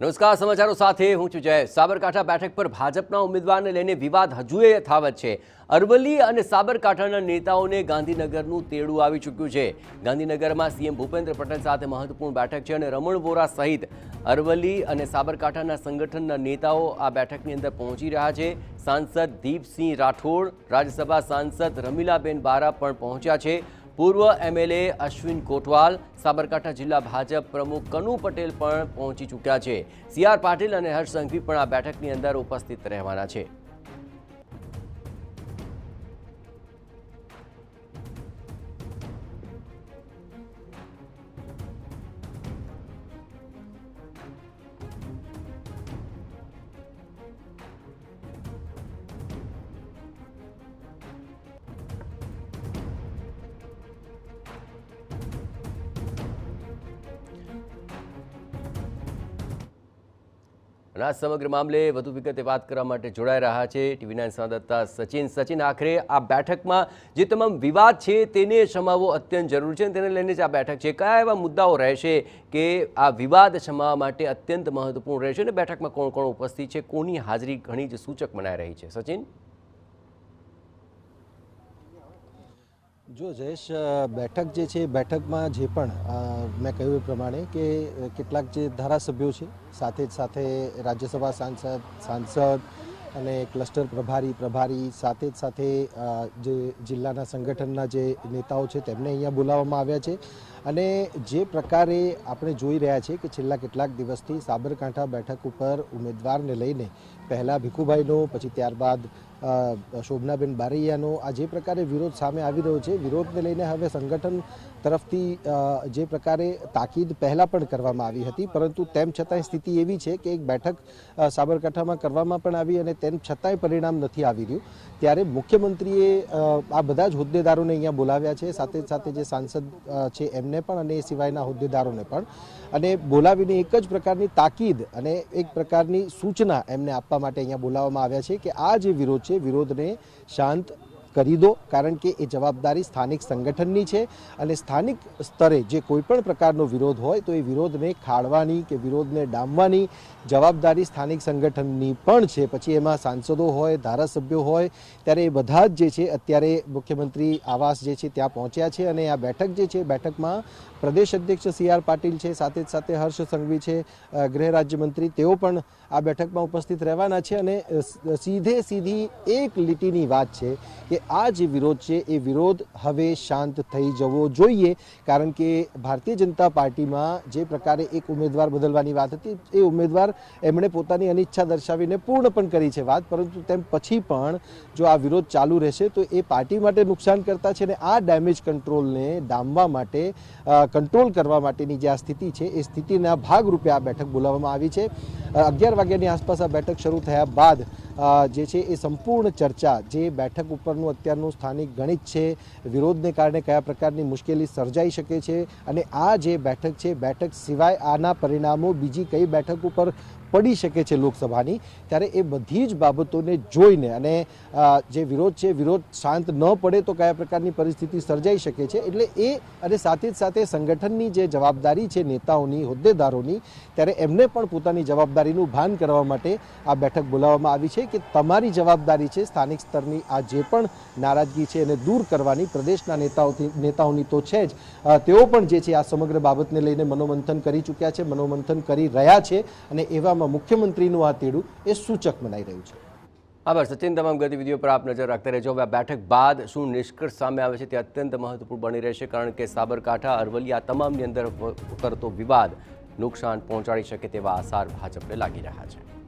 નમસ્કાર, સમાચારો સાથે હું છું જય। સાબરકાંઠા બેઠક પર ભાજપના ઉમેદવારને લઈને વિવાદ હજુ યથાવત છે। અરવલ્લી અને સાબરકાંઠાના નેતાઓને ગાંધીનગરનું તેડું આવી ચૂક્યું છે। ગાંધીનગરમાં સીએમ ભૂપેન્દ્ર પટેલ સાથે મહત્વપૂર્ણ બેઠક છે અને રમણ વોરા સહિત અરવલ્લી અને સાબરકાંઠાના સંગઠનના નેતાઓ આ બેઠકની અંદર પહોંચી રહ્યા છે। સાંસદ દીપસિંહ રાઠોડ, રાજ્યસભા સાંસદ રમીલાબેન બારા પણ પહોંચ્યા છે। પૂર્વ એમએલએ અશ્વિન કોટવાલ, સાબરકાંઠા જિલ્લા ભાજપ પ્રમુખ કનુ પટેલ પણ પહોંચી ચૂક્યા છે। સીઆર પાટીલ અને હર્ષ સંઘવી પણ આ બેઠકની અંદર ઉપસ્થિત રહેવાના છે। આ સમગ્ર મામલે વધુ વિગતે વાત કરવા માટે જોડાઈ રહ્યા છે ટીવી 9 સંવાદદાતા સચિન। આખરે આ બેઠકમાં જે તમામ વિવાદ છે તેને શમાવવો અત્યંત જરૂરી છે અને તેને લઈને જ આ બેઠક છે। કયા એવા મુદ્દાઓ રહેશે કે આ વિવાદ શમાવવા માટે અત્યંત મહત્વપૂર્ણ રહેશે અને બેઠકમાં કોણ કોણ ઉપસ્થિત છે, કોની હાજરી ઘણી જ સૂચક મનાઈ રહી છે? સચિન, જો જયેશ, બેઠક જે છે બેઠકમાં જે પણ મેં કહ્યું એ પ્રમાણે કે કેટલાક જે ધારાસભ્યો છે, સાથે જ સાથે રાજ્યસભા સાંસદ અને ક્લસ્ટર પ્રભારી સાથે જ સાથે જે જિલ્લાના સંગઠનના જે નેતાઓ છે તેમને અહીંયા બોલાવવામાં આવ્યા છે। અને જે પ્રકારે આપણે જોઈ રહ્યા છીએ કે છેલ્લા કેટલાક દિવસથી સાબરકાંઠા બેઠક ઉપર ઉમેદવારને લઈને પહેલાં ભીખુભાઈનો, પછી ત્યારબાદ શોભનાબેન બારૈયાનો આ જે પ્રકારે વિરોધ સામે આવી રહ્યો છે, વિરોધને લઈને હવે સંગઠન તરફથી જે પ્રકારે તાકીદ પહેલાં પણ કરવામાં આવી હતી, પરંતુ તેમ છતાંય સ્થિતિ એવી છે કે એક બેઠક સાબરકાંઠામાં કરવામાં પણ આવી અને તેમ છતાંય પરિણામ નથી આવી રહ્યું। ત્યારે મુખ્યમંત્રીએ આ બધા જ હોદ્દેદારોને અહીંયા બોલાવ્યા છે, સાથે જ સાથે જે સાંસદ છે એમને પણ અને એ સિવાયના હોદ્દેદારોને પણ, અને બોલાવીને એક જ પ્રકારની તાકીદ અને એક પ્રકારની સૂચના એમને આપવા માટે અહીંયા બોલાવવામાં આવ્યા છે કે આ જે વિરોધ છે, વિરોધને શાંત કરી દો, કારણ કે એ જવાબદારી સ્થાનિક સંગઠનની છે અને સ્થાનિક સ્તરે જે કોઈ પણ પ્રકારનો વિરોધ હોય તો એ વિરોધને ખાળવાની કે વિરોધને ડામવાની જવાબદારી સ્થાનિક સંગઠનની પણ છે। પછી એમાં સાંસદો હોય, ધારાસભ્યો હોય, ત્યારે એ બધા જ જે છે અત્યારે મુખ્યમંત્રી આવાસ જે છે ત્યાં પહોંચ્યા છે અને આ બેઠક જે છે બેઠકમાં પ્રદેશ અધ્યક્ષ સીઆર પાટીલ છે, સાથે જ સાથે હર્ષ સંઘવી છે, ગૃહ રાજ્યમંત્રી, તેઓ પણ આ બેઠકમાં ઉપસ્થિત રહેવાના છે। અને સીધી એક લીટીની વાત છે કે આ જે વિરોધ છે એ વિરોધ હવે શાંત થઈ જવો જોઈએ, કારણ કે ભારતીય જનતા પાર્ટીમાં જે પ્રકારે એક ઉમેદવાર બદલવાની વાત હતી, એ ઉમેદવાર એમણે પોતાની અનિચ્છા દર્શાવીને પૂર્ણ પણ કરી છે વાત, પરંતુ તેમ પછી પણ જો આ વિરોધ ચાલુ રહેશે તો એ પાર્ટી માટે નુકસાન કરતા છે અને આ ડેમેજ કંટ્રોલને ડામવા માટે, કંટ્રોલ કરવા માટેની જે આ સ્થિતિ છે એ સ્થિતિના ભાગરૂપે આ બેઠક બોલાવવામાં આવી છે। 11 વાગ્યાની આસપાસ આ બેઠક શરૂ થયા બાદ જે છે એ સંપૂર્ણ ચર્ચા જે બેઠક ઉપરનું અત્યારનું સ્થાનિક ગણિત છે, વિરોધને કારણે કયા પ્રકારની મુશ્કેલી સર્જાઈ શકે છે અને આ જે બેઠક છે, બેઠક સિવાય આના પરિણામો બીજી કઈ બેઠક ઉપર પડી શકે છે લોકસભાની, ત્યારે એ બધી જ બાબતોને જોઈને અને જે વિરોધ છે, વિરોધ શાંત ન પડે તો કયા પ્રકારની પરિસ્થિતિ સર્જાઈ શકે છે, એટલે એ અને સાથે જ સાથે સંગઠનની જે જવાબદારી છે નેતાઓની, હોદ્દેદારોની, ત્યારે એમને પણ પોતાની જવાબદારીનું ભાન કરવા માટે આ બેઠક બોલાવવામાં આવી છે કે તમારી જવાબદારી છે સ્થાનિક સ્તરની આ જે પણ નારાજગી છે એને દૂર કરવાની। પ્રદેશના નેતાઓની તો છે જ, તેઓ પણ જે છે આ સમગ્ર બાબતને લઈને મનોમંથન કરી ચૂક્યા છે, મનોમંથન કરી રહ્યા છે અને એવામાં મુખ્યમંત્રીનું આ તેડું એ સૂચક મનાઈ રહ્યું છે। આભાર સચિન। તમામ ગતિવિધિઓ પર આપ નજર રાખતા રહેજો। હવે આ બેઠક બાદ શું નિષ્કર્ષ સામે આવે છે તે અત્યંત મહત્વપૂર્ણ બની રહેશે, કારણ કે સાબરકાંઠા, અરવલ્લી આ તમામની અંદર કરતો વિવાદ નુકસાન પહોંચાડી શકે તેવા આસાર ભાજપને લાગી રહ્યા છે।